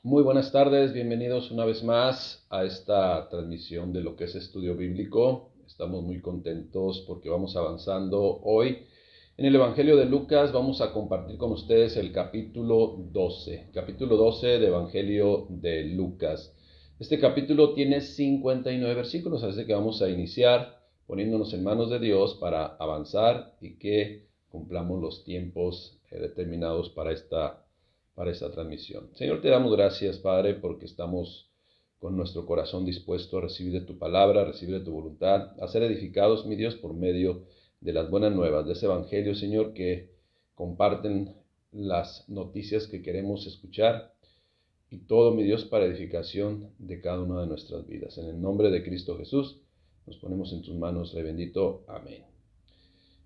Muy buenas tardes, bienvenidos una vez más a esta transmisión de lo que es estudio bíblico. Estamos muy contentos porque vamos avanzando hoy. En el Evangelio de Lucas vamos a compartir con ustedes el capítulo 12 de Evangelio de Lucas. Este capítulo tiene 59 versículos, así que vamos a iniciar poniéndonos en manos de Dios para avanzar y que cumplamos los tiempos determinados para esta transmisión. Señor, te damos gracias, Padre, porque estamos con nuestro corazón dispuesto a recibir de tu palabra, a recibir de tu voluntad, a ser edificados, mi Dios, por medio de las buenas nuevas, de ese evangelio, Señor, que comparten las noticias que queremos escuchar y todo, mi Dios, para edificación de cada una de nuestras vidas. En el nombre de Cristo Jesús, nos ponemos en tus manos, Rey bendito. Amén.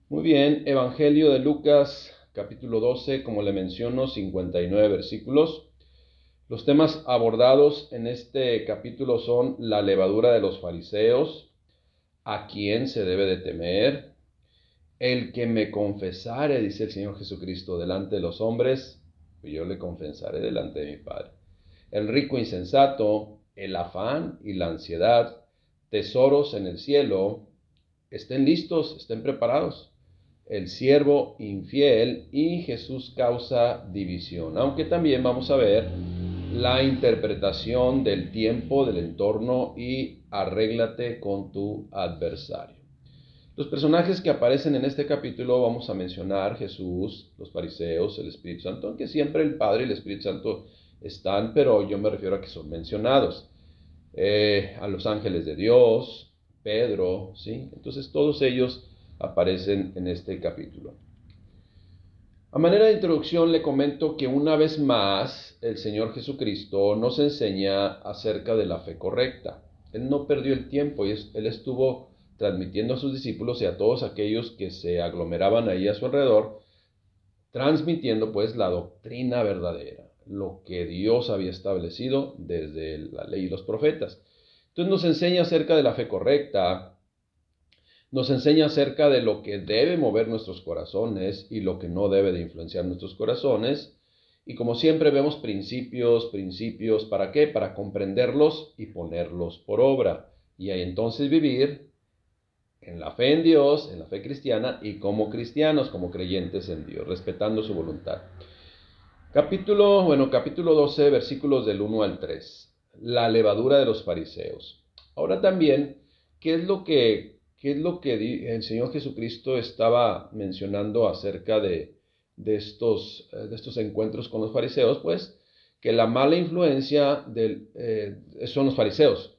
Muy bien, Evangelio de Lucas, capítulo 12, como le menciono, 59 versículos. Los temas abordados en este capítulo son la levadura de los fariseos, a quién se debe de temer, el que me confesare, dice el Señor Jesucristo, delante de los hombres, pues yo le confesaré delante de mi Padre. El rico insensato, el afán y la ansiedad, tesoros en el cielo, estén listos, estén preparados. El siervo infiel y Jesús causa división, aunque también vamos a ver la interpretación del tiempo, del entorno y arréglate con tu adversario. Los personajes que aparecen en este capítulo vamos a mencionar: Jesús, los fariseos, el Espíritu Santo, aunque siempre el Padre y el Espíritu Santo están, pero yo me refiero a que son mencionados. A los ángeles de Dios, Pedro, ¿sí? Entonces todos ellos aparecen en este capítulo. A manera de introducción le comento que una vez más el Señor Jesucristo nos enseña acerca de la fe correcta. Él no perdió el tiempo y Él estuvo transmitiendo a sus discípulos y a todos aquellos que se aglomeraban ahí a su alrededor, transmitiendo pues la doctrina verdadera, lo que Dios había establecido desde la ley y los profetas. Entonces nos enseña acerca de la fe correcta, nos enseña acerca de lo que debe mover nuestros corazones y lo que no debe de influenciar nuestros corazones. Y como siempre vemos principios, ¿para qué? Para comprenderlos y ponerlos por obra. Y ahí entonces vivir en la fe en Dios, en la fe cristiana y como cristianos, como creyentes en Dios, respetando su voluntad. Capítulo 12, versículos del 1 al 3. La levadura de los fariseos. Ahora también, ¿qué es lo que el Señor Jesucristo estaba mencionando acerca de estos encuentros con los fariseos? Pues que la mala influencia son los fariseos.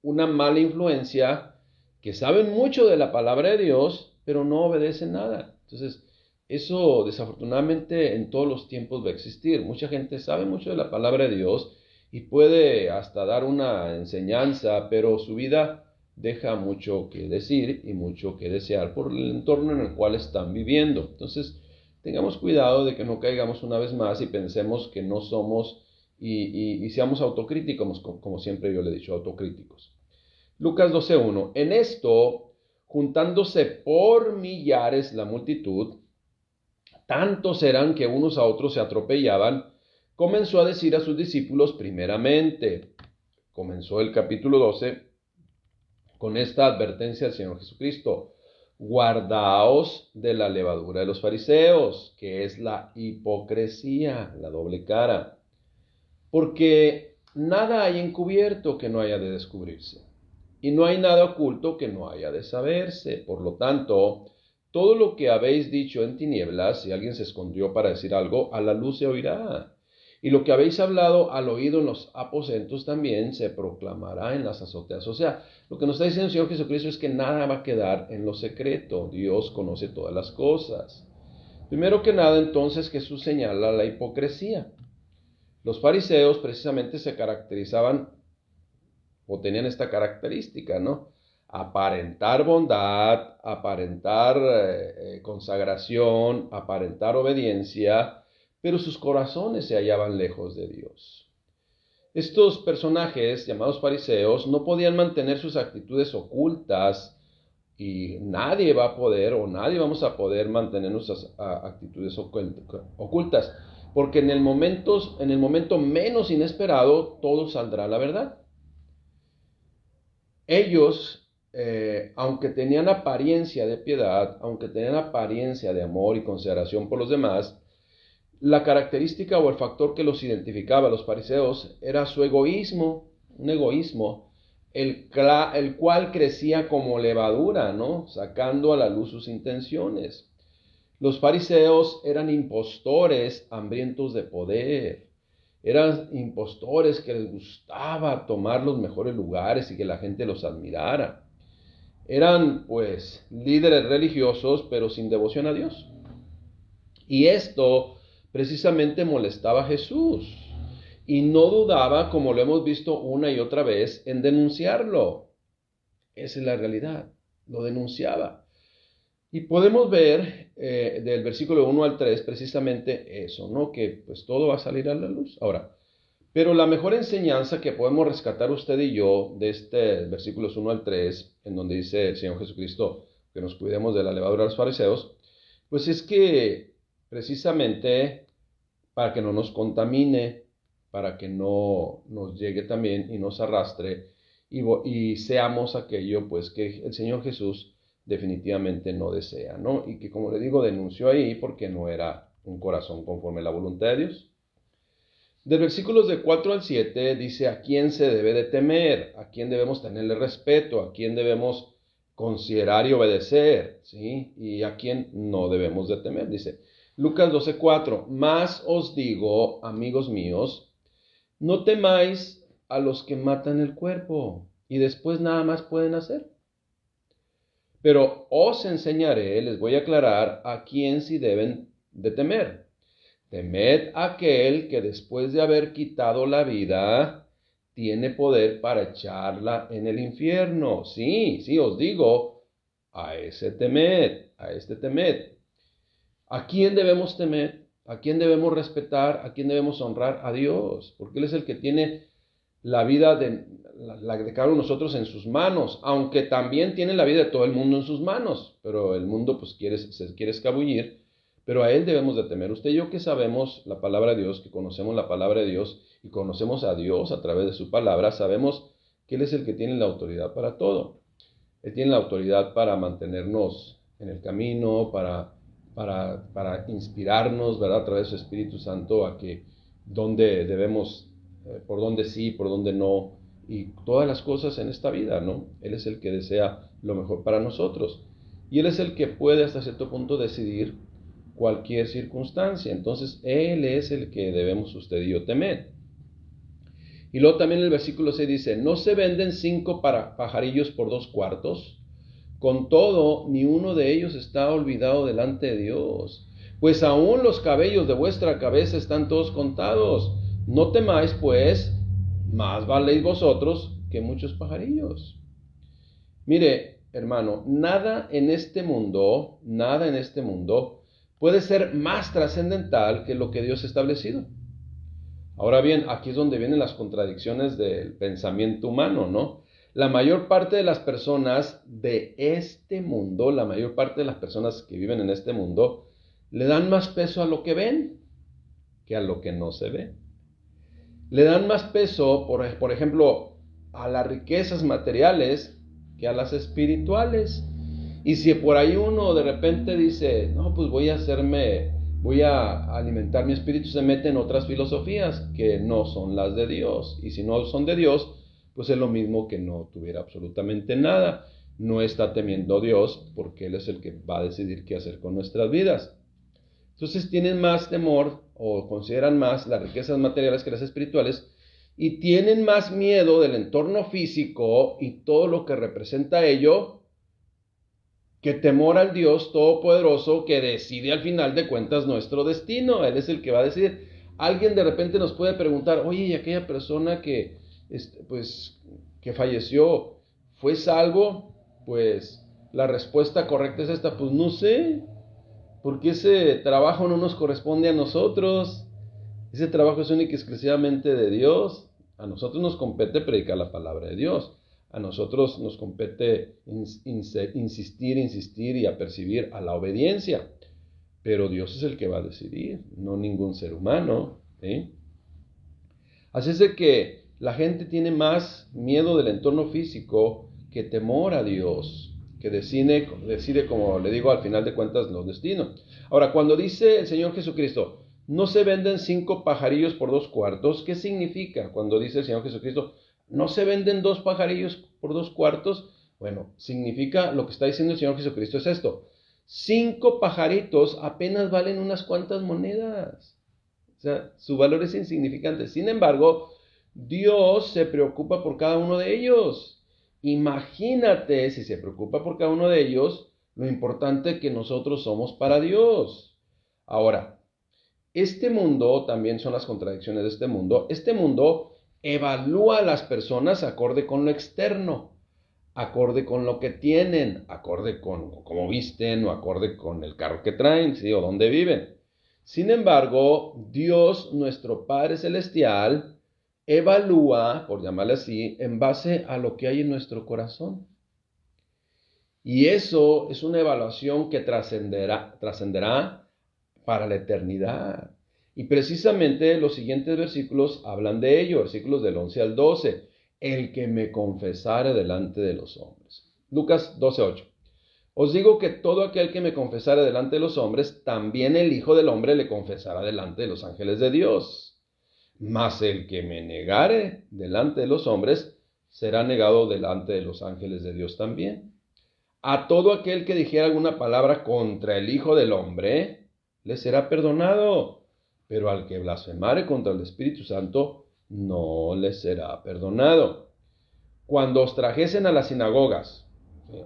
Una mala influencia que saben mucho de la palabra de Dios, pero no obedecen nada. Entonces, eso desafortunadamente en todos los tiempos va a existir. Mucha gente sabe mucho de la palabra de Dios y puede hasta dar una enseñanza, pero su vida deja mucho que decir y mucho que desear por el entorno en el cual están viviendo. Entonces, tengamos cuidado de que no caigamos una vez más y pensemos que no somos y seamos autocríticos, como siempre yo le he dicho, autocríticos. Lucas 12:1. En esto, juntándose por millares la multitud, tantos eran que unos a otros se atropellaban, comenzó a decir a sus discípulos primeramente. Comenzó el capítulo 12 con esta advertencia del Señor Jesucristo: guardaos de la levadura de los fariseos, que es la hipocresía, la doble cara, porque nada hay encubierto que no haya de descubrirse, y no hay nada oculto que no haya de saberse. Por lo tanto, todo lo que habéis dicho en tinieblas, si alguien se escondió para decir algo, a la luz se oirá. Y lo que habéis hablado al oído en los aposentos también se proclamará en las azoteas. O sea, lo que nos está diciendo el Señor Jesucristo es que nada va a quedar en lo secreto. Dios conoce todas las cosas. Primero que nada, entonces, Jesús señala la hipocresía. Los fariseos precisamente se caracterizaban o tenían esta característica, ¿no? Aparentar bondad, aparentar consagración, aparentar obediencia, pero sus corazones se hallaban lejos de Dios. Estos personajes llamados fariseos no podían mantener sus actitudes ocultas y nadie va a poder o nadie vamos a poder mantener nuestras actitudes ocultas. porque en el momento menos inesperado, todo saldrá a la verdad. Ellos, aunque tenían apariencia de piedad, aunque tenían apariencia de amor y consideración por los demás, la característica o el factor que los identificaba a los fariseos era su egoísmo, un egoísmo, el cual crecía como levadura, ¿no? Sacando a la luz sus intenciones. Los fariseos eran impostores hambrientos de poder. Eran impostores que les gustaba tomar los mejores lugares y que la gente los admirara. Eran, pues, líderes religiosos, pero sin devoción a Dios. Y esto precisamente molestaba a Jesús. Y no dudaba, como lo hemos visto una y otra vez, en denunciarlo. Esa es la realidad. Lo denunciaba. Y podemos ver del versículo 1 al 3 precisamente eso, ¿no? Que pues todo va a salir a la luz. Ahora, pero la mejor enseñanza que podemos rescatar usted y yo de este versículos 1 al 3, en donde dice el Señor Jesucristo que nos cuidemos de la levadura de los fariseos, pues es que precisamente para que no nos contamine, para que no nos llegue también y nos arrastre y seamos aquello pues que el Señor Jesús definitivamente no desea, ¿no? Y que, como le digo, denunció ahí porque no era un corazón conforme a la voluntad de Dios. Del versículos de 4 al 7 dice a quién se debe de temer, a quién debemos tenerle respeto, a quién debemos considerar y obedecer, ¿sí? Y a quién no debemos de temer. Dice Lucas 12:4, más os digo, amigos míos, no temáis a los que matan el cuerpo y después nada más pueden hacer. Pero os enseñaré, les voy a aclarar a quién sí deben de temer. Temed a aquel que después de haber quitado la vida, tiene poder para echarla en el infierno. Sí, os digo, a ese temed, a este temed. ¿A quién debemos temer? ¿A quién debemos respetar? ¿A quién debemos honrar? A Dios, porque Él es el que tiene la vida de cada uno de nosotros en sus manos, aunque también tiene la vida de todo el mundo en sus manos, pero el mundo pues se quiere escabullir, pero a Él debemos de temer. Usted y yo que sabemos la palabra de Dios, que conocemos la palabra de Dios y conocemos a Dios a través de su palabra, sabemos que Él es el que tiene la autoridad para todo. Él tiene la autoridad para mantenernos en el camino, para inspirarnos, ¿verdad? A través de su Espíritu Santo a que dónde debemos, por dónde sí, por dónde no, y todas las cosas en esta vida, ¿no? Él es el que desea lo mejor para nosotros. Y Él es el que puede hasta cierto punto decidir cualquier circunstancia. Entonces, Él es el que debemos usted y yo temer. Y luego también el versículo 6 dice, ¿no se venden 5 pajarillos por 2 cuartos? Con todo, ni uno de ellos está olvidado delante de Dios. Pues aún los cabellos de vuestra cabeza están todos contados. No temáis, pues, más valéis vosotros que muchos pajarillos. Mire, hermano, nada en este mundo puede ser más trascendental que lo que Dios ha establecido. Ahora bien, aquí es donde vienen las contradicciones del pensamiento humano, ¿no? La mayor parte de las personas de este mundo, la mayor parte de las personas que viven en este mundo, le dan más peso a lo que ven que a lo que no se ve. Le dan más peso, por ejemplo, a las riquezas materiales que a las espirituales. Y si por ahí uno de repente dice, no, pues voy a alimentar mi espíritu, se mete en otras filosofías que no son las de Dios. Y si no son de Dios, pues es lo mismo que no tuviera absolutamente nada. No está temiendo a Dios porque Él es el que va a decidir qué hacer con nuestras vidas. Entonces tienen más temor o consideran más las riquezas materiales que las espirituales y tienen más miedo del entorno físico y todo lo que representa ello que temor al Dios Todopoderoso que decide al final de cuentas nuestro destino. Él es el que va a decidir. Alguien de repente nos puede preguntar, oye, ¿y aquella persona que falleció fue salvo? Pues la respuesta correcta es esta, pues no sé. Porque ese trabajo no nos corresponde a nosotros. Ese trabajo es único y exclusivamente de Dios. A nosotros nos compete predicar la palabra de Dios. A nosotros nos compete insistir y apercibir a la obediencia. pero Dios es el que va a decidir, no ningún ser humano, ¿sí? Así es de que la gente tiene más miedo del entorno físico que temor a Dios, que decide, como le digo, al final de cuentas, los destinos. Ahora, cuando dice el Señor Jesucristo, no se venden 5 pajarillos por 2 cuartos, ¿qué significa cuando dice el Señor Jesucristo, no se venden 2 pajarillos por 2 cuartos? Bueno, significa, lo que está diciendo el Señor Jesucristo es esto: 5 pajaritos apenas valen unas cuantas monedas. O sea, su valor es insignificante. Sin embargo, Dios se preocupa por cada uno de ellos. Imagínate si se preocupa por cada uno de ellos, lo importante que nosotros somos para Dios. Ahora, este mundo, también son las contradicciones de este mundo. Este mundo evalúa a las personas acorde con lo externo, acorde con lo que tienen, acorde con cómo visten o acorde con el carro que traen, ¿sí? O dónde viven. Sin embargo, Dios, nuestro Padre Celestial, evalúa, por llamarle así, en base a lo que hay en nuestro corazón. Y eso es una evaluación que trascenderá para la eternidad. Y precisamente los siguientes versículos hablan de ello, versículos del 11 al 12. El que me confesare delante de los hombres. Lucas 12:8. Os digo que todo aquel que me confesare delante de los hombres, también el Hijo del Hombre le confesará delante de los ángeles de Dios. Mas el que me negare delante de los hombres, será negado delante de los ángeles de Dios también. A todo aquel que dijera alguna palabra contra el Hijo del Hombre, le será perdonado. Pero al que blasfemare contra el Espíritu Santo, no le será perdonado. Cuando os trajesen a las sinagogas,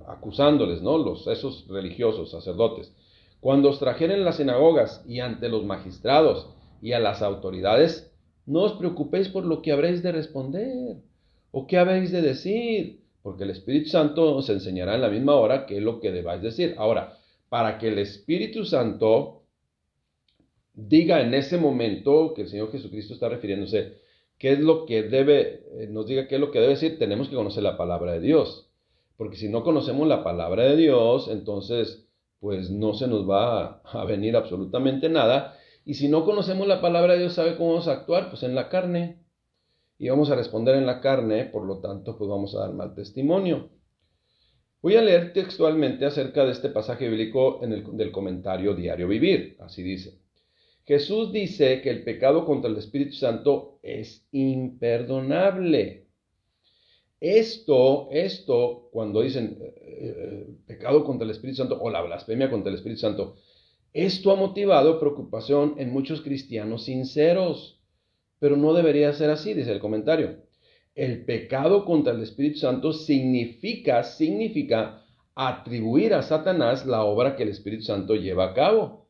acusándoles, ¿no? Esos religiosos, sacerdotes, cuando os trajeren a las sinagogas y ante los magistrados y a las autoridades, no os preocupéis por lo que habréis de responder o qué habéis de decir, porque el Espíritu Santo os enseñará en la misma hora qué es lo que debáis decir. Ahora, para que el Espíritu Santo diga en ese momento que el Señor Jesucristo está refiriéndose, qué es lo que nos diga qué es lo que debe decir, tenemos que conocer la palabra de Dios. Porque si no conocemos la palabra de Dios, entonces pues no se nos va a venir absolutamente nada. Y si no conocemos la palabra de Dios, ¿sabe cómo vamos a actuar? Pues en la carne. Y vamos a responder en la carne, por lo tanto pues vamos a dar mal testimonio. Voy a leer textualmente acerca de este pasaje bíblico del comentario Diario Vivir. Así dice. Jesús dice que el pecado contra el Espíritu Santo es imperdonable. Esto, cuando dicen pecado contra el Espíritu Santo o la blasfemia contra el Espíritu Santo, esto ha motivado preocupación en muchos cristianos sinceros, pero no debería ser así, dice el comentario. El pecado contra el Espíritu Santo significa atribuir a Satanás la obra que el Espíritu Santo lleva a cabo.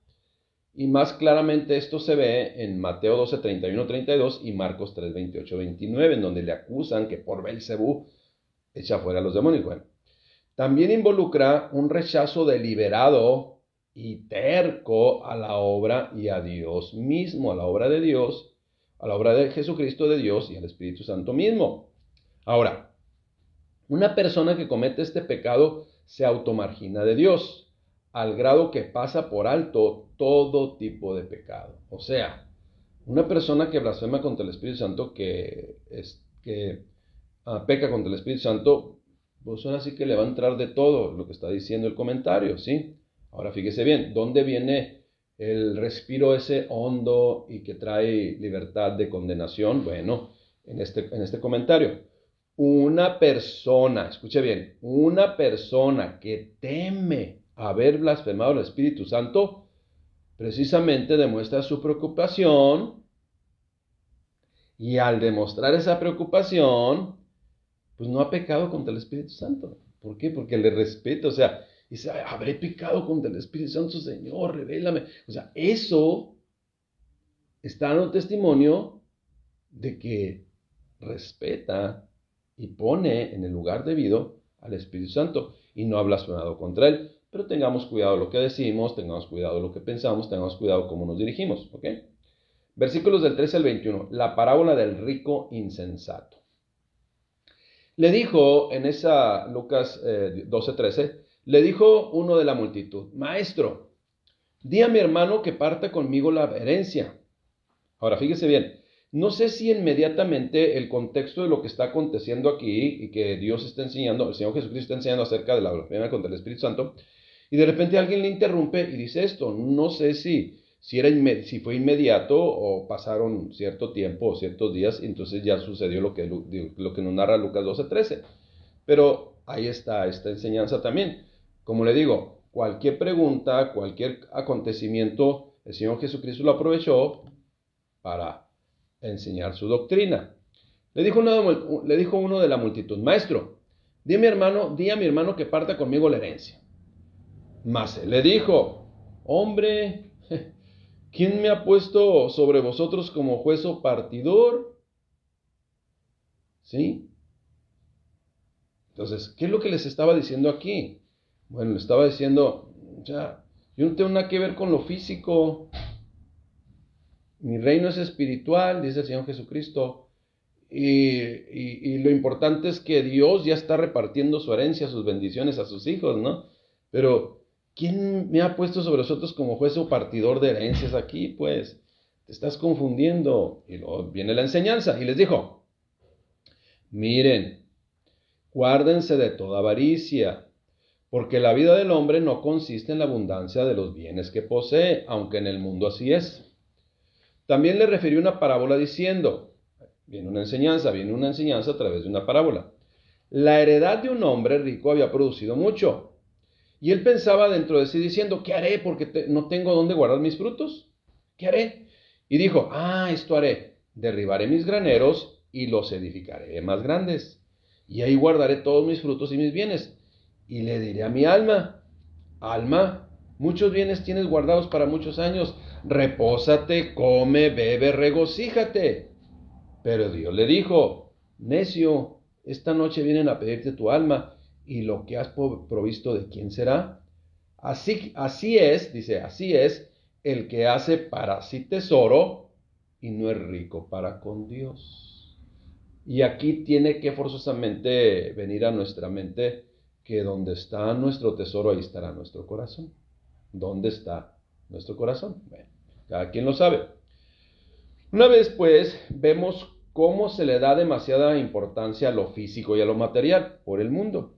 Y más claramente esto se ve en Mateo 12, 31, 32 y Marcos 3, 28, 29, en donde le acusan que por Belcebú echa fuera a los demonios. Bueno, también involucra un rechazo deliberado y terco a la obra y a Dios mismo, a la obra de Dios, a la obra de Jesucristo de Dios y al Espíritu Santo mismo. Ahora, una persona que comete este pecado se automargina de Dios, al grado que pasa por alto todo tipo de pecado. O sea, una persona que blasfema contra el Espíritu Santo, que peca contra el Espíritu Santo, pues ahora sí que le va a entrar de todo lo que está diciendo el comentario, ¿sí? Ahora fíjese bien, ¿dónde viene el respiro ese hondo y que trae libertad de condenación? Bueno, en este comentario. Una persona, escuche bien, una persona que teme haber blasfemado al Espíritu Santo, precisamente demuestra su preocupación, y al demostrar esa preocupación, pues no ha pecado contra el Espíritu Santo. ¿Por qué? Porque le respeta, o sea, dice, habré pecado contra el Espíritu Santo, Señor, revélame. O sea, eso está dando testimonio de que respeta y pone en el lugar debido al Espíritu Santo y no ha blasfemado contra él. Pero tengamos cuidado de lo que decimos, tengamos cuidado de lo que pensamos, tengamos cuidado de cómo nos dirigimos, ¿ok? Versículos del 13 al 21, la parábola del rico insensato. Le dijo en esa Lucas 12:13, le dijo uno de la multitud, Maestro, di a mi hermano que parta conmigo la herencia. Ahora, fíjese bien, no sé si inmediatamente el contexto de lo que está aconteciendo aquí y que Dios está enseñando, el Señor Jesucristo está enseñando acerca de la blasfemia contra el Espíritu Santo, y de repente alguien le interrumpe y dice esto. No sé si fue inmediato o pasaron cierto tiempo o ciertos días, y entonces ya sucedió lo que nos narra Lucas 12:13. Pero ahí está esta enseñanza también. Como le digo, cualquier pregunta, cualquier acontecimiento, el Señor Jesucristo lo aprovechó para enseñar su doctrina. Le dijo uno de la multitud: Maestro, di a mi hermano que parta conmigo la herencia. Mas él le dijo: Hombre, ¿quién me ha puesto sobre vosotros como juez o partidor? ¿Sí? Entonces, ¿qué es lo que les estaba diciendo aquí? Bueno, le estaba diciendo, ya, yo no tengo nada que ver con lo físico. Mi reino es espiritual, dice el Señor Jesucristo. Y lo importante es que Dios ya está repartiendo su herencia, sus bendiciones a sus hijos, ¿no? Pero, ¿quién me ha puesto sobre vosotros como juez o partidor de herencias aquí? Pues, te estás confundiendo. Y luego viene la enseñanza. Y les dijo: Miren, guárdense de toda avaricia, porque la vida del hombre no consiste en la abundancia de los bienes que posee, aunque en el mundo así es. También le refirió una parábola diciendo, viene una enseñanza a través de una parábola. La heredad de un hombre rico había producido mucho, y él pensaba dentro de sí diciendo: ¿qué haré? Porque no tengo dónde guardar mis frutos. ¿Qué haré? Y dijo: esto haré, derribaré mis graneros y los edificaré más grandes, y ahí guardaré todos mis frutos y mis bienes. Y le diré a mi alma: Alma, muchos bienes tienes guardados para muchos años, repósate, come, bebe, regocíjate. Pero Dios le dijo: Necio, esta noche vienen a pedirte tu alma, y lo que has provisto, ¿de quién será? Así es el que hace para sí tesoro y no es rico para con Dios. Y aquí tiene que forzosamente venir a nuestra mente que donde está nuestro tesoro, ahí estará nuestro corazón. ¿Dónde está nuestro corazón? Bueno, cada quien lo sabe. Una vez pues vemos cómo se le da demasiada importancia a lo físico y a lo material por el mundo.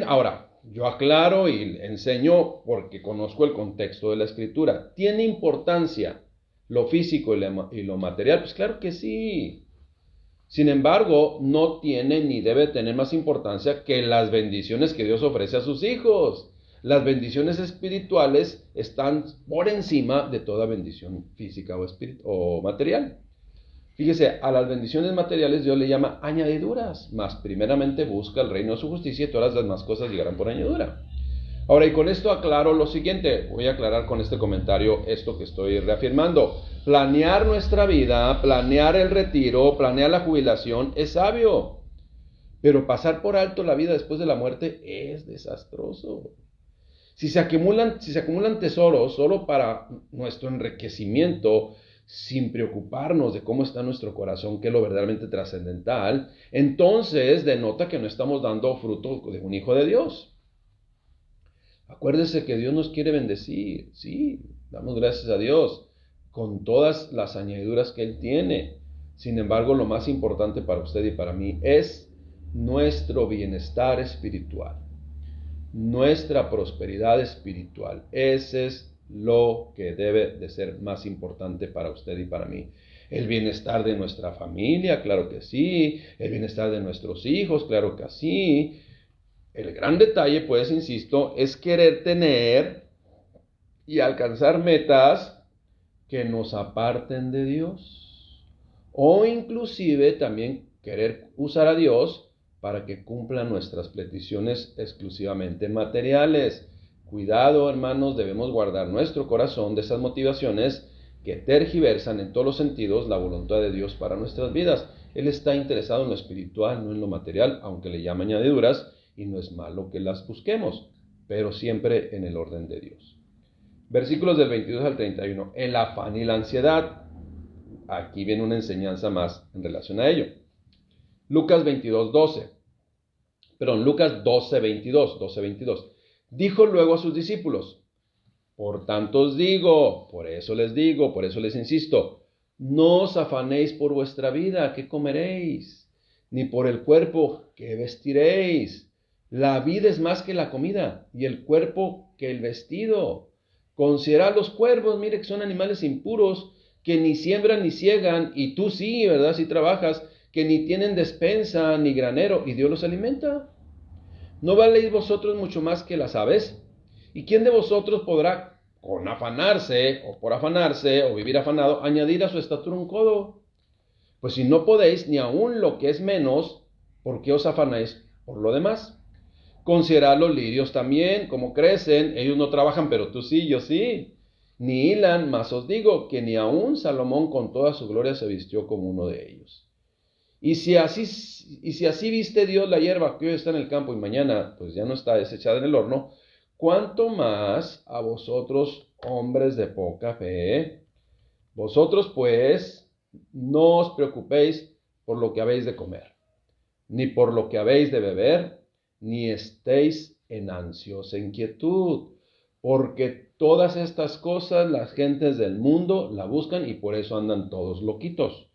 Ahora, yo aclaro y enseño porque conozco el contexto de la escritura. ¿Tiene importancia lo físico y lo material? Pues claro que sí. Sin embargo, no tiene ni debe tener más importancia que las bendiciones que Dios ofrece a sus hijos. Las bendiciones espirituales están por encima de toda bendición física o material. Fíjese, a las bendiciones materiales Dios le llama añadiduras, mas primeramente busca el reino de su justicia y todas las demás cosas llegarán por añadidura. Ahora, y con esto aclaro lo siguiente, voy a aclarar con este comentario esto que estoy reafirmando. Planear nuestra vida, planear el retiro, planear la jubilación es sabio, pero pasar por alto la vida después de la muerte es desastroso. Si se acumulan tesoros solo para nuestro enriquecimiento, sin preocuparnos de cómo está nuestro corazón, que es lo verdaderamente trascendental, entonces denota que no estamos dando fruto de un hijo de Dios. Acuérdese que Dios nos quiere bendecir, sí, damos gracias a Dios con todas las añadiduras que Él tiene. Sin embargo, lo más importante para usted y para mí es nuestro bienestar espiritual, nuestra prosperidad espiritual. Ese es lo que debe de ser más importante para usted y para mí. El bienestar de nuestra familia, claro que sí. El bienestar de nuestros hijos, claro que sí. El gran detalle, pues, insisto, es querer tener y alcanzar metas que nos aparten de Dios. O inclusive también querer usar a Dios para que cumpla nuestras peticiones exclusivamente materiales. Cuidado, hermanos, debemos guardar nuestro corazón de esas motivaciones que tergiversan en todos los sentidos la voluntad de Dios para nuestras vidas. Él está interesado en lo espiritual, no en lo material, aunque le llama añadiduras, y no es malo que las busquemos, pero siempre en el orden de Dios. Versículos del 22 al 31. El afán y la ansiedad. Aquí viene una enseñanza más en relación a ello. Lucas 12, 22. Dijo luego a sus discípulos: Por tanto os digo, por eso les digo, por eso les insisto, no os afanéis por vuestra vida, ¿qué comeréis? Ni por el cuerpo, ¿qué vestiréis? La vida es más que la comida, y el cuerpo que el vestido. Considerad los cuervos, mire que son animales impuros, que ni siembran ni ciegan, y tú sí, ¿verdad? Si trabajas, que ni tienen despensa ni granero, y Dios los alimenta. ¿No valéis vosotros mucho más que las aves? ¿Y quién de vosotros podrá, con afanarse, o por afanarse, o vivir afanado, añadir a su estatura un codo? Pues si no podéis, ni aun lo que es menos, ¿por qué os afanáis por lo demás? Considerad los lirios también, como crecen, ellos no trabajan, pero tú sí, yo sí. Ni hilan, mas os digo que ni aun Salomón con toda su gloria se vistió como uno de ellos. Y si así viste Dios la hierba que hoy está en el campo y mañana pues ya no está desechada en el horno, ¿cuánto más a vosotros, hombres de poca fe? Vosotros pues no os preocupéis por lo que habéis de comer, ni por lo que habéis de beber, ni estéis en ansiosa inquietud, porque todas estas cosas las gentes del mundo la buscan y por eso andan todos loquitos.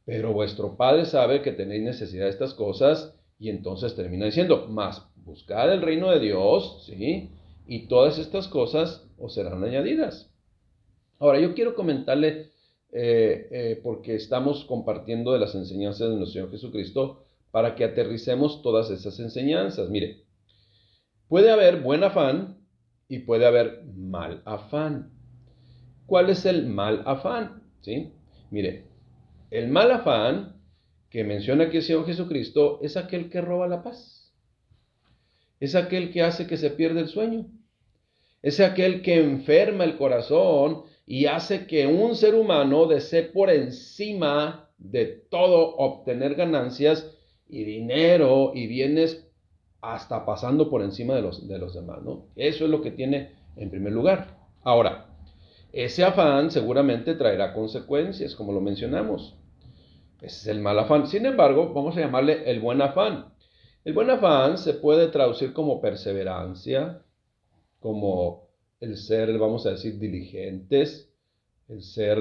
Pero vuestro Padre sabe que tenéis necesidad de estas cosas y entonces termina diciendo, mas buscad el reino de Dios, ¿sí? Y todas estas cosas os serán añadidas. Ahora, yo quiero comentarle, porque estamos compartiendo de las enseñanzas de nuestro Señor Jesucristo, para que aterricemos todas esas enseñanzas. Mire, puede haber buen afán y puede haber mal afán. ¿Cuál es el mal afán? ¿Sí? Mire, el mal afán que menciona aquí el Señor Jesucristo es aquel que roba la paz. Es aquel que hace que se pierda el sueño. Es aquel que enferma el corazón y hace que un ser humano desee por encima de todo obtener ganancias y dinero y bienes, hasta pasando por encima de los demás, ¿no? Eso es lo que tiene en primer lugar. Ahora, ese afán seguramente traerá consecuencias, como lo mencionamos. Ese es el mal afán. Sin embargo, vamos a llamarle el buen afán. El buen afán se puede traducir como perseverancia, como el ser, vamos a decir, diligentes, el ser,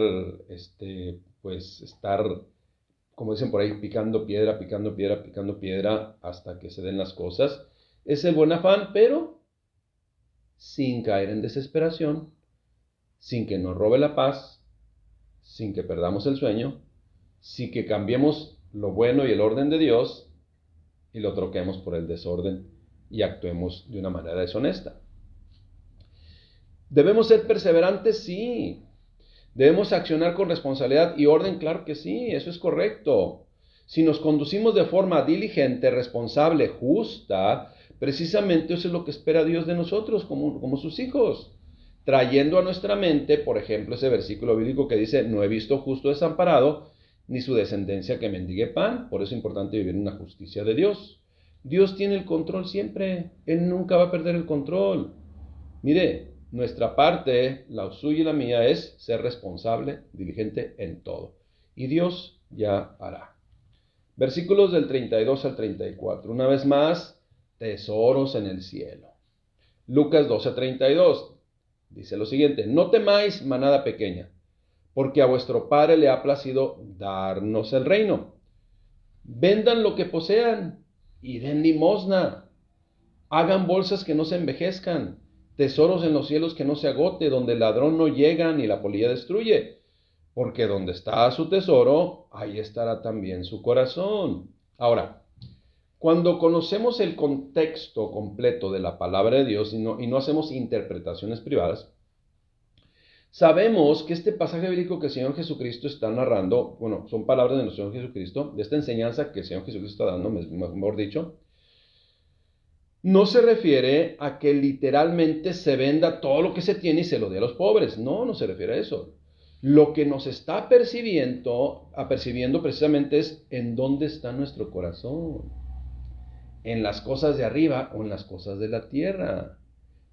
pues estar, como dicen por ahí, picando piedra, picando piedra, picando piedra hasta que se den las cosas. Es el buen afán, pero sin caer en desesperación, sin que nos robe la paz, sin que perdamos el sueño, sin que cambiemos lo bueno y el orden de Dios y lo troquemos por el desorden y actuemos de una manera deshonesta. ¿Debemos ser perseverantes? Sí. ¿Debemos accionar con responsabilidad y orden? Claro que sí, eso es correcto. Si nos conducimos de forma diligente, responsable, justa, precisamente eso es lo que espera Dios de nosotros como sus hijos. Trayendo a nuestra mente, por ejemplo, ese versículo bíblico que dice, no he visto justo desamparado, ni su descendencia que mendigue pan. Por eso es importante vivir en la justicia de Dios. Dios tiene el control siempre. Él nunca va a perder el control. Mire, nuestra parte, la suya y la mía, es ser responsable, diligente en todo. Y Dios ya hará. Versículos del 32 al 34. Una vez más, tesoros en el cielo. Lucas 12:32 dice lo siguiente: no temáis, manada pequeña, porque a vuestro Padre le ha placido darnos el reino. Vendan lo que posean y den limosna. Hagan bolsas que no se envejezcan, tesoros en los cielos que no se agote, donde el ladrón no llega ni la polilla destruye. Porque donde está su tesoro, ahí estará también su corazón. Ahora, cuando conocemos el contexto completo de la palabra de Dios y no hacemos interpretaciones privadas, sabemos que este pasaje bíblico que el Señor Jesucristo está narrando, bueno, son palabras de nuestro Señor Jesucristo, de esta enseñanza que el Señor Jesucristo está dando, mejor dicho, no se refiere a que literalmente se venda todo lo que se tiene y se lo dé a los pobres. No, no se refiere a eso. Lo que nos está apercibiendo precisamente es en dónde está nuestro corazón. En las cosas de arriba o en las cosas de la tierra.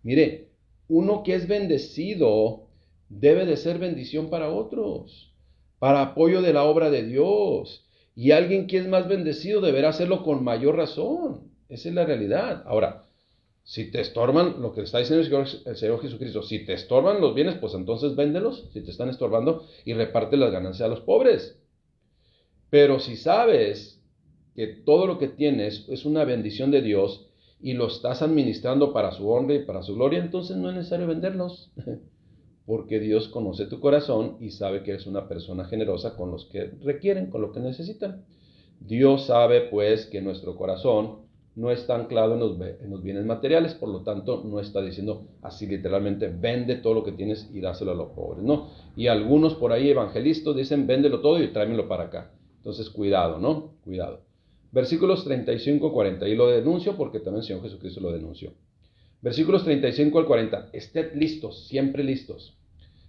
Mire, uno que es bendecido debe de ser bendición para otros, para apoyo de la obra de Dios. Y alguien que es más bendecido deberá hacerlo con mayor razón. Esa es la realidad. Ahora, Si te estorban, lo que está diciendo el Señor Jesucristo, si te estorban los bienes, pues entonces véndelos, si te están estorbando, y reparte las ganancias a los pobres. Pero si sabes que todo lo que tienes es una bendición de Dios y lo estás administrando para su honra y para su gloria, entonces no es necesario venderlos. Porque Dios conoce tu corazón y sabe que eres una persona generosa con los que requieren, con lo que necesitan. Dios sabe pues que nuestro corazón no está anclado en los bienes materiales, por lo tanto no está diciendo así literalmente, vende todo lo que tienes y dáselo a los pobres, no. Y algunos por ahí evangelistas dicen, véndelo todo y tráemelo para acá. Entonces cuidado, ¿no? Cuidado. Versículos 35-40, y lo denuncio porque también el Señor Jesucristo lo denunció. Versículos 35 al 40, estén listos, siempre listos.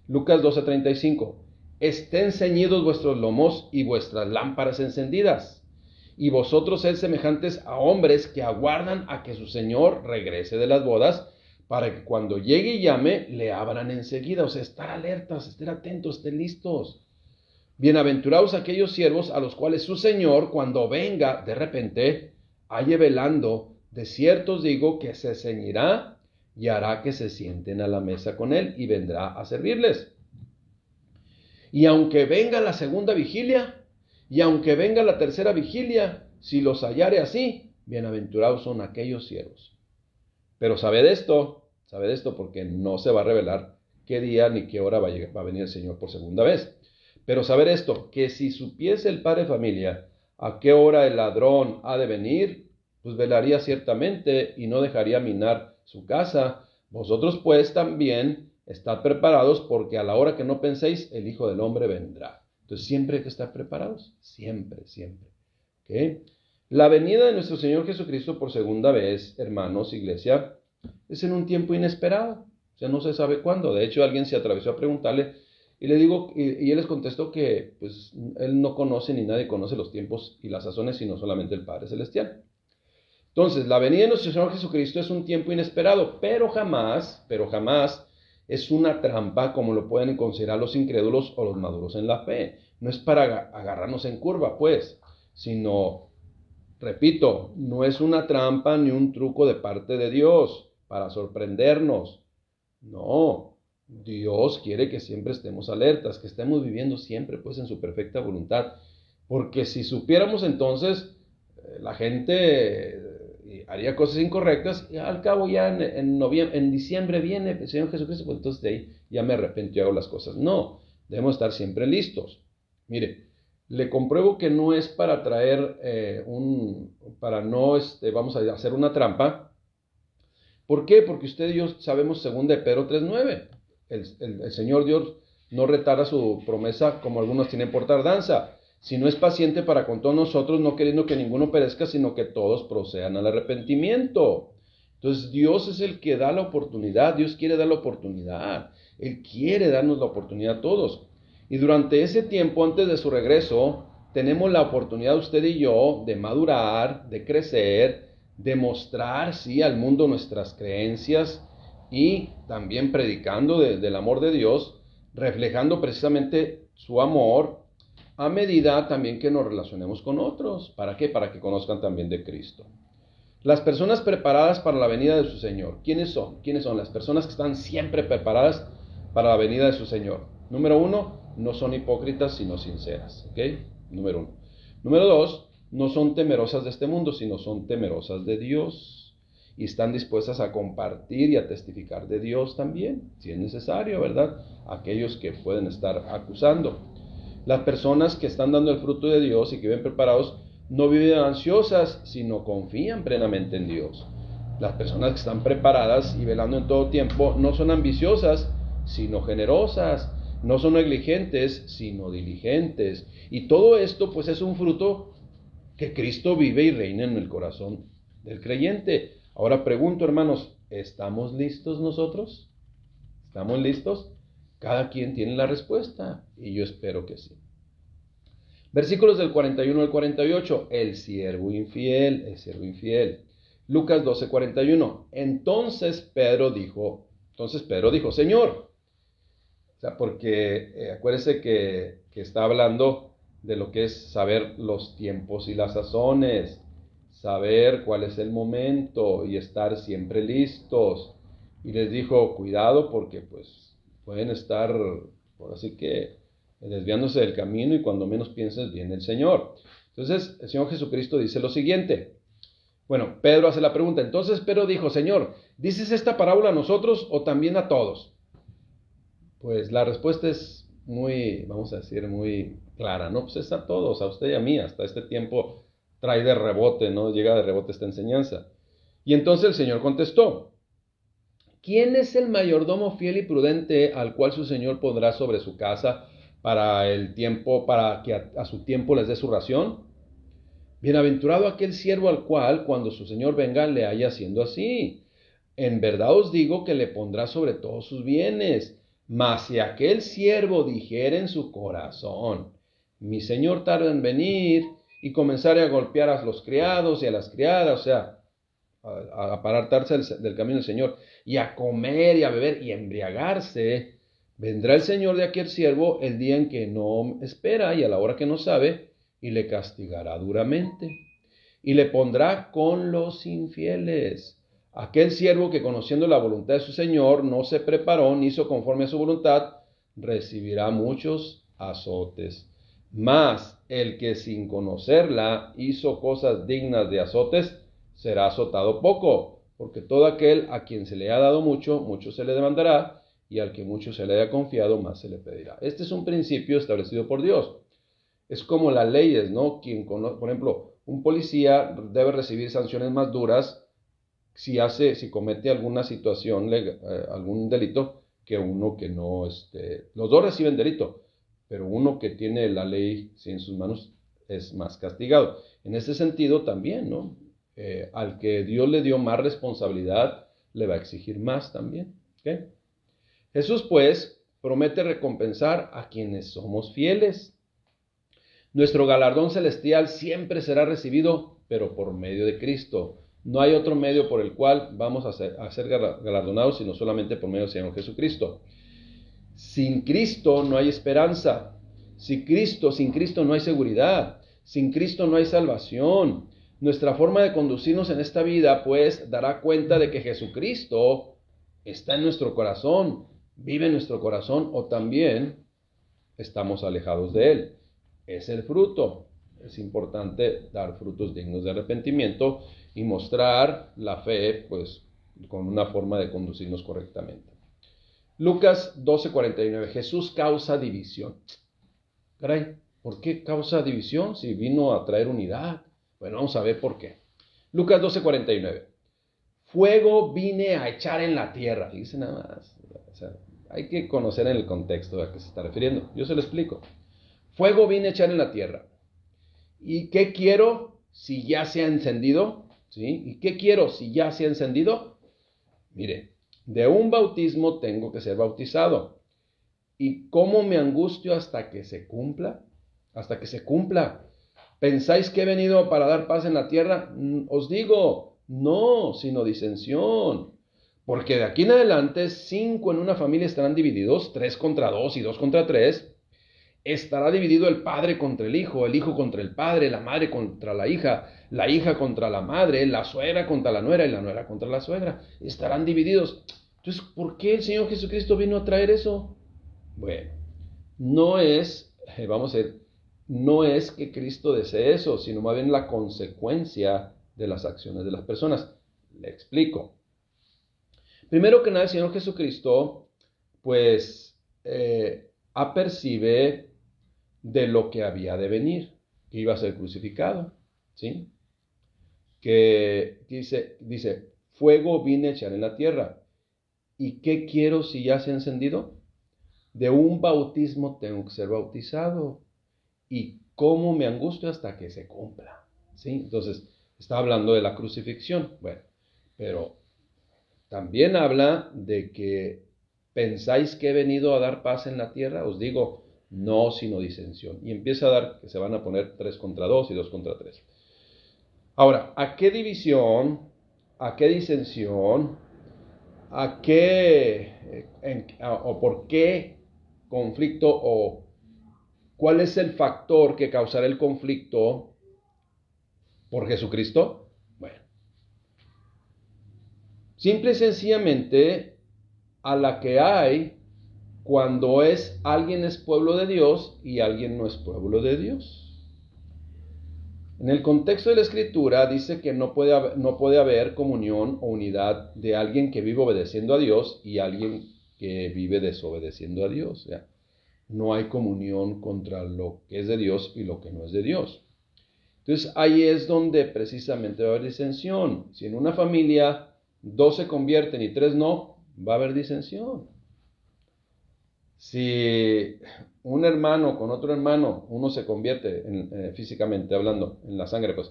Lucas 12:35, estén ceñidos vuestros lomos y vuestras lámparas encendidas. Y vosotros sed semejantes a hombres que aguardan a que su Señor regrese de las bodas, para que cuando llegue y llame, le abran enseguida. O sea, estar alertas, estar atentos, estén listos. Bienaventurados aquellos siervos a los cuales su Señor, cuando venga de repente, halle velando. De cierto os digo que se ceñirá y hará que se sienten a la mesa con él y vendrá a servirles. Y aunque venga la segunda vigilia, y aunque venga la tercera vigilia, si los hallare así, bienaventurados son aquellos siervos. Pero sabed esto porque no se va a revelar qué día ni qué hora va a venir el Señor por segunda vez. Pero saber esto, que si supiese el padre de familia a qué hora el ladrón ha de venir, pues velaría ciertamente y no dejaría minar su casa. Vosotros pues también estad preparados, porque a la hora que no penséis, el Hijo del Hombre vendrá. Entonces siempre hay que estar preparados, siempre, siempre. ¿Okay? La venida de nuestro Señor Jesucristo por segunda vez, hermanos, iglesia, es en un tiempo inesperado. O sea, no se sabe cuándo. De hecho, alguien se atravesó a preguntarle, y le digo, y él les contestó que pues él no conoce ni nadie conoce los tiempos y las sazones, sino solamente el Padre Celestial. Entonces, la venida de nuestro Señor Jesucristo es un tiempo inesperado, pero jamás es una trampa como lo pueden considerar los incrédulos o los maduros en la fe. No es para agarrarnos en curva, pues, sino, repito, no es una trampa ni un truco de parte de Dios para sorprendernos. No, Dios quiere que siempre estemos alertas, que estemos viviendo siempre pues en su perfecta voluntad. Porque si supiéramos entonces, la gente haría cosas incorrectas y al cabo ya en diciembre viene el Señor Jesucristo, pues entonces de ahí ya me arrepiento y hago las cosas. No, debemos estar siempre listos. Mire, le compruebo que no es para traer vamos a hacer una trampa. ¿Por qué? Porque usted y yo sabemos 2 de Pedro 3:9. El Señor Dios no retarda su promesa como algunos tienen por tardanza, sino es paciente para con todos nosotros, no queriendo que ninguno perezca, sino que todos procedan al arrepentimiento. Entonces Dios es el que da la oportunidad, Dios quiere dar la oportunidad, Él quiere darnos la oportunidad a todos. Y durante ese tiempo, antes de su regreso, tenemos la oportunidad usted y yo de madurar, de crecer, de mostrar, sí, al mundo nuestras creencias y también predicando del amor de Dios, reflejando precisamente su amor a medida también que nos relacionemos con otros. ¿Para qué? Para que conozcan también de Cristo. Las personas preparadas para la venida de su Señor. ¿Quiénes son? ¿Quiénes son? Las personas que están siempre preparadas para la venida de su Señor. Número 1, no son hipócritas, sino sinceras. ¿Ok? Número 1. Número 2, no son temerosas de este mundo, sino son temerosas de Dios. Y están dispuestas a compartir y a testificar de Dios también, si es necesario, ¿verdad? Aquellos que pueden estar acusando. Las personas que están dando el fruto de Dios y que viven preparados, no viven ansiosas, sino confían plenamente en Dios. Las personas que están preparadas y velando en todo tiempo, no son ambiciosas, sino generosas. No son negligentes, sino diligentes. Y todo esto, pues, es un fruto que Cristo vive y reina en el corazón del creyente. Ahora pregunto, hermanos, ¿estamos listos nosotros? ¿Estamos listos? Cada quien tiene la respuesta y yo espero que sí. Versículos del 41 al 48. El siervo infiel. Lucas 12:41. Entonces Pedro dijo, Señor. O sea, porque acuérdese que está hablando de lo que es saber los tiempos y las sazones. saber cuál es el momento y estar siempre listos. Y les dijo, cuidado porque pues pueden estar, por así que, desviándose del camino y cuando menos pienses viene el Señor. Entonces el Señor Jesucristo dice lo siguiente. Bueno, Pedro hace la pregunta. Entonces Pedro dijo, Señor, ¿dices esta parábola a nosotros o también a todos? Pues la respuesta es muy, vamos a decir, muy clara, ¿no? Pues es a todos, a usted y a mí. Hasta este tiempo trae de rebote, ¿no? Llega de rebote esta enseñanza. Y entonces el Señor contestó, ¿quién es el mayordomo fiel y prudente al cual su Señor pondrá sobre su casa para el tiempo, para que a su tiempo les dé su ración? Bienaventurado aquel siervo al cual, cuando su Señor venga, le haya haciendo así. En verdad os digo que le pondrá sobre todos sus bienes. Mas si aquel siervo dijere en su corazón, mi Señor tarda en venir, y comenzare a golpear a los criados y a las criadas, o sea, a apartarse del camino del Señor, y a comer y a beber y a embriagarse, vendrá el Señor de aquel siervo el día en que no espera y a la hora que no sabe, y le castigará duramente, y le pondrá con los infieles. Aquel siervo que conociendo la voluntad de su Señor no se preparó ni hizo conforme a su voluntad, recibirá muchos azotes. Mas el que sin conocerla hizo cosas dignas de azotes, será azotado poco, porque todo aquel a quien se le ha dado mucho, mucho se le demandará, y al que mucho se le haya confiado, más se le pedirá. Este es un principio establecido por Dios. Es como las leyes, ¿no? Por ejemplo, un policía debe recibir sanciones más duras si comete alguna situación, algún delito, que uno que no, los dos reciben delito, pero uno que tiene la ley en sus manos es más castigado. En ese sentido también, ¿no? Al que Dios le dio más responsabilidad, le va a exigir más también. ¿Okay? Jesús, pues, promete recompensar a quienes somos fieles. Nuestro galardón celestial siempre será recibido, pero por medio de Cristo. No hay otro medio por el cual vamos a ser galardonados, sino solamente por medio del Señor Jesucristo. Sin Cristo no hay esperanza. Sin Cristo no hay seguridad. Sin Cristo no hay salvación. Nuestra forma de conducirnos en esta vida, pues, dará cuenta de que Jesucristo está en nuestro corazón, vive en nuestro corazón, o también estamos alejados de Él. Es el fruto. Es importante dar frutos dignos de arrepentimiento y mostrar la fe, pues, con una forma de conducirnos correctamente. Lucas 12:49. Jesús causa división. Caray, ¿por qué causa división si vino a traer unidad? Bueno, vamos a ver por qué. Lucas 12:49. Fuego vine a echar en la tierra. Fíjense nada más. O sea, hay que conocer en el contexto a qué se está refiriendo. Yo se lo explico. Fuego vine a echar en la tierra. ¿Y qué quiero si ya se ha encendido? ¿Sí? ¿Y qué quiero si ya se ha encendido? Mire, de un bautismo tengo que ser bautizado. ¿Y cómo me angustio hasta que se cumpla? Hasta que se cumpla. ¿Pensáis que he venido para dar paz en la tierra? Os digo, no, sino disensión. Porque de aquí en adelante 5 en una familia estarán divididos, 3 contra 2 y 2 contra 3. Estará dividido el padre contra el hijo contra el padre, la madre contra la hija contra la madre, la suegra contra la nuera y la nuera contra la suegra. Estarán divididos. Entonces, ¿por qué el Señor Jesucristo vino a traer eso? Bueno, no es, no es que Cristo desee eso, sino más bien la consecuencia de las acciones de las personas. Le explico. Primero que nada, el Señor Jesucristo, pues, apercibe de lo que había de venir, que iba a ser crucificado, ¿sí? Que dice, fuego vine a echar en la tierra. ¿Y qué quiero si ya se ha encendido? De un bautismo tengo que ser bautizado. ¿Y cómo me angustio hasta que se cumpla? ¿Sí? Entonces, está hablando de la crucifixión. Bueno, pero también habla de que pensáis que he venido a dar paz en la tierra. Os digo, no, sino disensión. Y empieza a dar que se van a poner 3 contra 2 y 2 contra 3. Ahora, ¿a qué división, a qué disensión, o por qué conflicto, o cuál es el factor que causará el conflicto por Jesucristo? Simple y sencillamente a la que hay cuando alguien es pueblo de Dios y alguien no es pueblo de Dios. En el contexto de la Escritura dice que no puede haber comunión o unidad de alguien que vive obedeciendo a Dios y alguien que vive desobedeciendo a Dios. O sea, no hay comunión contra lo que es de Dios y lo que no es de Dios. Entonces ahí es donde precisamente va a haber disensión. Si en una familia 2 se convierten y 3 no, va a haber disensión. Si un hermano con otro hermano, uno se convierte físicamente hablando, en la sangre, pues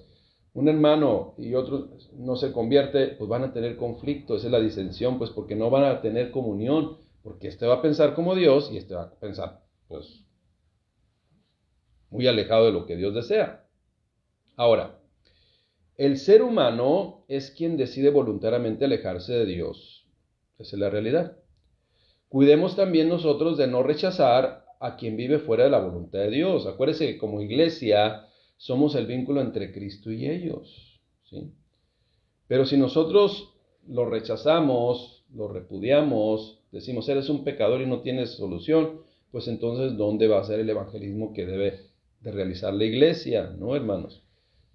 un hermano y otro no se convierte, pues van a tener conflicto, esa es la disensión, pues porque no van a tener comunión, porque este va a pensar como Dios y este va a pensar, pues, muy alejado de lo que Dios desea. Ahora, el ser humano es quien decide voluntariamente alejarse de Dios. Esa es la realidad. Cuidemos también nosotros de no rechazar a quien vive fuera de la voluntad de Dios. Acuérdense que como iglesia somos el vínculo entre Cristo y ellos, ¿sí? Pero si nosotros lo rechazamos, lo repudiamos, decimos eres un pecador y no tienes solución, pues entonces ¿dónde va a ser el evangelismo que debe de realizar la iglesia? ¿No, hermanos?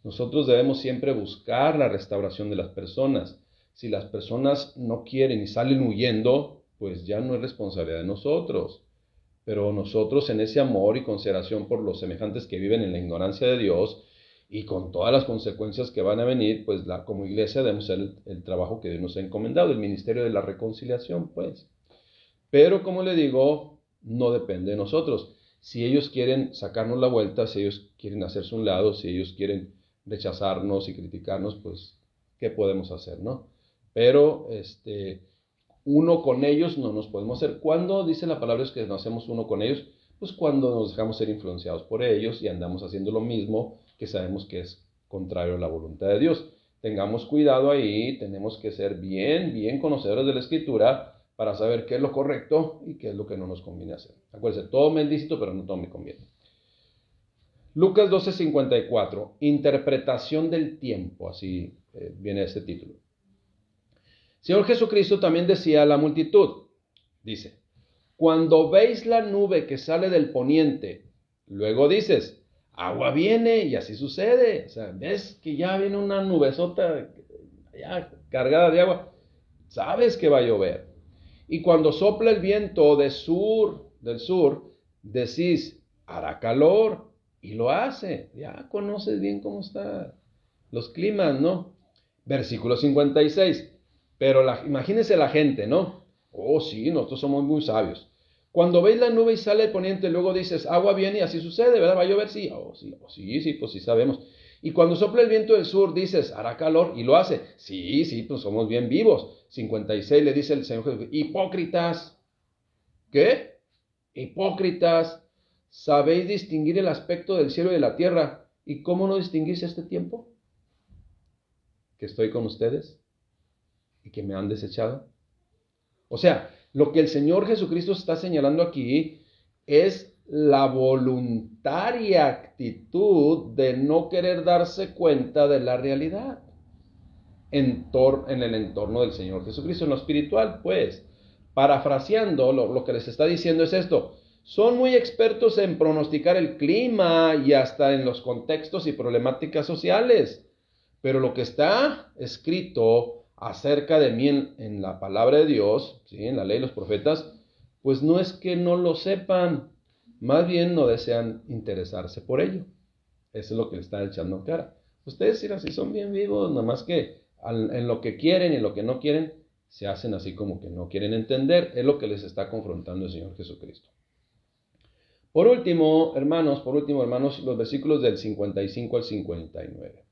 Nosotros debemos siempre buscar la restauración de las personas. Si las personas no quieren y salen huyendo, pues ya no es responsabilidad de nosotros. Pero nosotros en ese amor y consideración por los semejantes que viven en la ignorancia de Dios y con todas las consecuencias que van a venir, pues como iglesia debemos hacer el trabajo que Dios nos ha encomendado, el ministerio de la reconciliación, pues. Pero como le digo, no depende de nosotros. Si ellos quieren sacarnos la vuelta, si ellos quieren hacerse un lado, si ellos quieren rechazarnos y criticarnos, pues, ¿qué podemos hacer, no? Pero, uno con ellos no nos podemos hacer. ¿Cuándo dice la palabra es que nos hacemos uno con ellos? Pues cuando nos dejamos ser influenciados por ellos y andamos haciendo lo mismo que sabemos que es contrario a la voluntad de Dios. Tengamos cuidado ahí, tenemos que ser bien conocedores de la Escritura para saber qué es lo correcto y qué es lo que no nos conviene hacer. Acuérdense, todo me es lícito, pero no todo me conviene. Lucas 12:54, interpretación del tiempo, así viene ese título. Señor Jesucristo también decía a la multitud, dice, cuando veis la nube que sale del poniente, luego dices, agua viene y así sucede. O sea, ves que ya viene una nubesota ya cargada de agua, sabes que va a llover. Y cuando sopla el viento del sur, decís, hará calor y lo hace. Ya conoces bien cómo están los climas, ¿no? Versículo 56. Pero imagínense la gente, ¿no? Oh, sí, nosotros somos muy sabios. Cuando veis la nube y sale el poniente, luego dices, agua viene y así sucede, ¿verdad? ¿Va a llover? Sí, sí, pues sí sabemos. Y cuando sopla el viento del sur, dices, hará calor y lo hace. Sí, pues somos bien vivos. 56 le dice el Señor Jesús, hipócritas. ¿Qué? Hipócritas, ¿sabéis distinguir el aspecto del cielo y de la tierra? ¿Y cómo no distinguirse este tiempo? Que estoy con ustedes y que me han desechado. O sea, lo que el Señor Jesucristo está señalando aquí es la voluntaria actitud de no querer darse cuenta de la realidad en el entorno del Señor Jesucristo, en lo espiritual, pues. Parafraseando, lo que les está diciendo es esto. Son muy expertos en pronosticar el clima y hasta en los contextos y problemáticas sociales. Pero lo que está escrito acerca de mí en la palabra de Dios, ¿sí? En la ley de los profetas, pues no es que no lo sepan, más bien no desean interesarse por ello. Eso es lo que le están echando en cara. Ustedes dirán, si son bien vivos, nada más que en lo que quieren y en lo que no quieren, se hacen así como que no quieren entender. Es lo que les está confrontando el Señor Jesucristo. Por último, hermanos, los versículos del 55 al 59.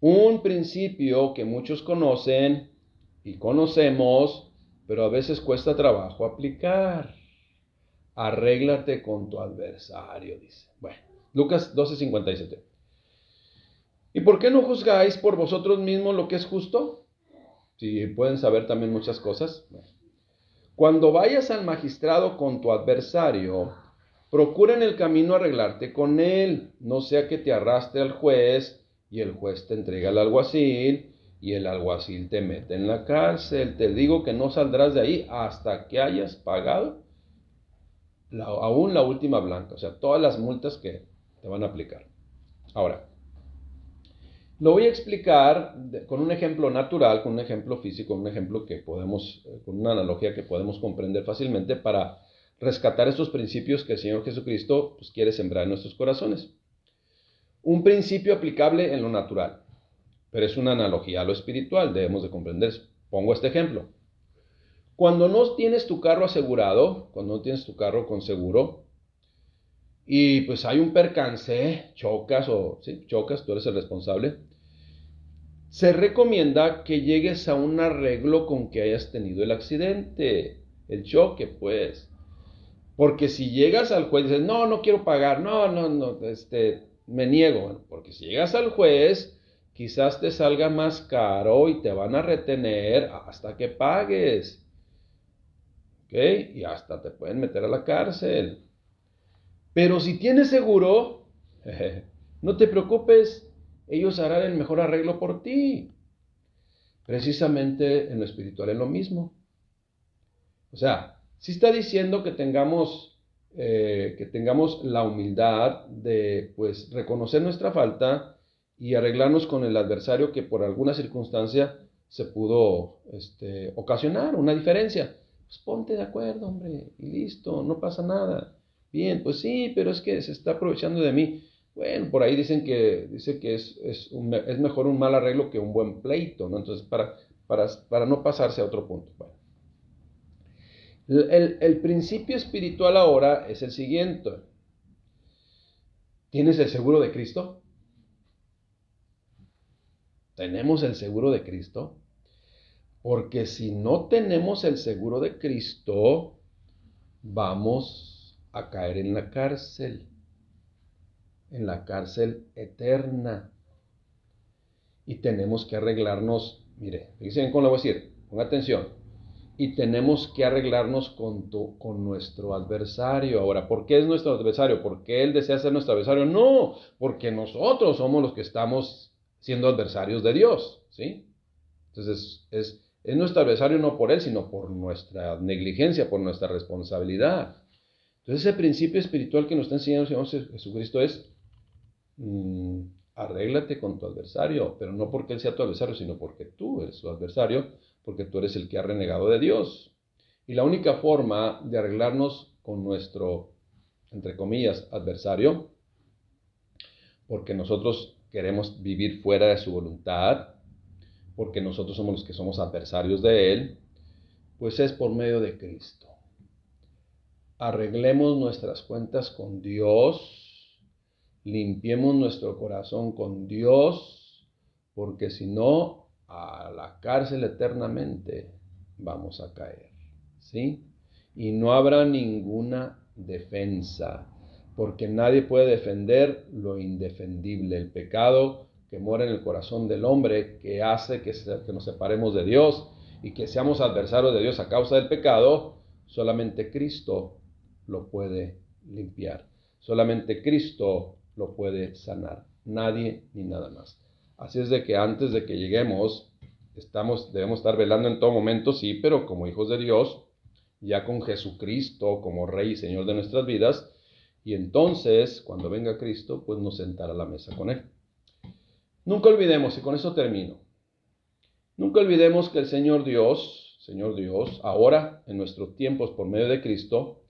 Un principio que muchos conocen y conocemos, pero a veces cuesta trabajo aplicar. Arréglate con tu adversario, dice. Bueno, Lucas 12:57. ¿Y por qué no juzgáis por vosotros mismos lo que es justo? Si pueden saber también muchas cosas. Bueno. Cuando vayas al magistrado con tu adversario, procura en el camino arreglarte con él, no sea que te arrastre al juez y el juez te entregue al alguacil y el alguacil te mete en la cárcel. Te digo que no saldrás de ahí hasta que hayas pagado aún la última blanca, o sea, todas las multas que te van a aplicar. Ahora, lo voy a explicar con un ejemplo natural, con un ejemplo físico, un ejemplo que podemos, con una analogía que podemos comprender fácilmente para rescatar estos principios que el Señor Jesucristo pues, quiere sembrar en nuestros corazones. Un principio aplicable en lo natural, pero es una analogía a lo espiritual, debemos de comprender eso. Pongo este ejemplo. Cuando no tienes tu carro asegurado, cuando no tienes tu carro con seguro, y pues hay un percance, chocas, tú eres el responsable, se recomienda que llegues a un arreglo con que hayas tenido el accidente, el choque, pues. Porque si llegas al juez y dices, no quiero pagar, no, me niego. Bueno, porque si llegas al juez, quizás te salga más caro y te van a retener hasta que pagues. ¿Ok? Y hasta te pueden meter a la cárcel. Pero si tienes seguro, no te preocupes, ellos harán el mejor arreglo por ti. Precisamente en lo espiritual es lo mismo. O sea, sí está diciendo que tengamos la humildad de pues reconocer nuestra falta y arreglarnos con el adversario que por alguna circunstancia se pudo ocasionar una diferencia. Pues ponte de acuerdo, hombre, y listo, no pasa nada. Bien, pues sí, pero es que se está aprovechando de mí. Bueno, por ahí dice que es mejor un mal arreglo que un buen pleito, ¿no? Entonces, para no pasarse a otro punto. Bueno. El principio espiritual ahora es el siguiente. ¿Tienes el seguro de Cristo? ¿Tenemos el seguro de Cristo? Porque si no tenemos el seguro de Cristo, vamos a caer en la cárcel eterna. Y tenemos que arreglarnos, mire, fíjense bien cómo lo voy a decir, ponga atención. Y tenemos que arreglarnos con nuestro adversario. Ahora, ¿por qué es nuestro adversario? ¿Por qué él desea ser nuestro adversario? No, porque nosotros somos los que estamos siendo adversarios de Dios, ¿sí? Entonces, es nuestro adversario no por él, sino por nuestra negligencia, por nuestra responsabilidad. Entonces, ese principio espiritual que nos está enseñando el Señor Jesucristo es, arréglate con tu adversario, pero no porque él sea tu adversario, sino porque tú eres su adversario, porque tú eres el que ha renegado de Dios. Y la única forma de arreglarnos con nuestro, entre comillas, adversario, porque nosotros queremos vivir fuera de su voluntad, porque nosotros somos los que somos adversarios de él, pues es por medio de Cristo. Arreglemos nuestras cuentas con Dios, limpiemos nuestro corazón con Dios, porque si no, a la cárcel eternamente vamos a caer, ¿sí? Y no habrá ninguna defensa, porque nadie puede defender lo indefendible, el pecado que mora en el corazón del hombre, que hace que nos separemos de Dios y que seamos adversarios de Dios a causa del pecado. Solamente Cristo lo puede limpiar, solamente Cristo lo puede sanar, nadie ni nada más. Así es de que antes de que lleguemos, debemos estar velando en todo momento, sí, pero como hijos de Dios, ya con Jesucristo como Rey y Señor de nuestras vidas, y entonces, cuando venga Cristo, pues nos sentará a la mesa con Él. Nunca olvidemos, y con eso termino, nunca olvidemos que el Señor Dios, ahora, en nuestros tiempos por medio de Cristo,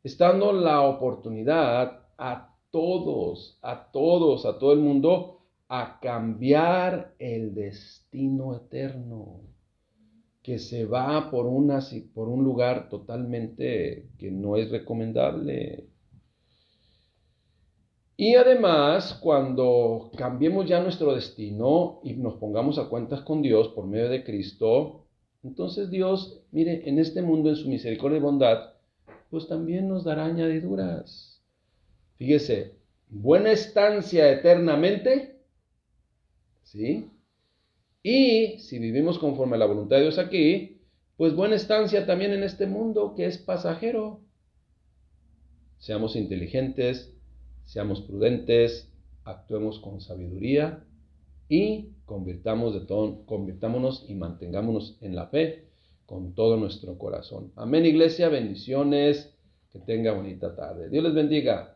está dando la oportunidad a todos, a todo el mundo, a cambiar el destino eterno, que se va por un lugar totalmente que no es recomendable. Y además, cuando cambiemos ya nuestro destino y nos pongamos a cuentas con Dios por medio de Cristo, entonces Dios, mire, en este mundo, en su misericordia y bondad, pues también nos dará añadiduras. Fíjese, buena estancia eternamente, ¿sí? Y si vivimos conforme a la voluntad de Dios aquí, pues buena estancia también en este mundo que es pasajero. Seamos inteligentes, seamos prudentes, actuemos con sabiduría y convirtámonos y mantengámonos en la fe con todo nuestro corazón. Amén, iglesia, bendiciones, que tenga bonita tarde. Dios les bendiga.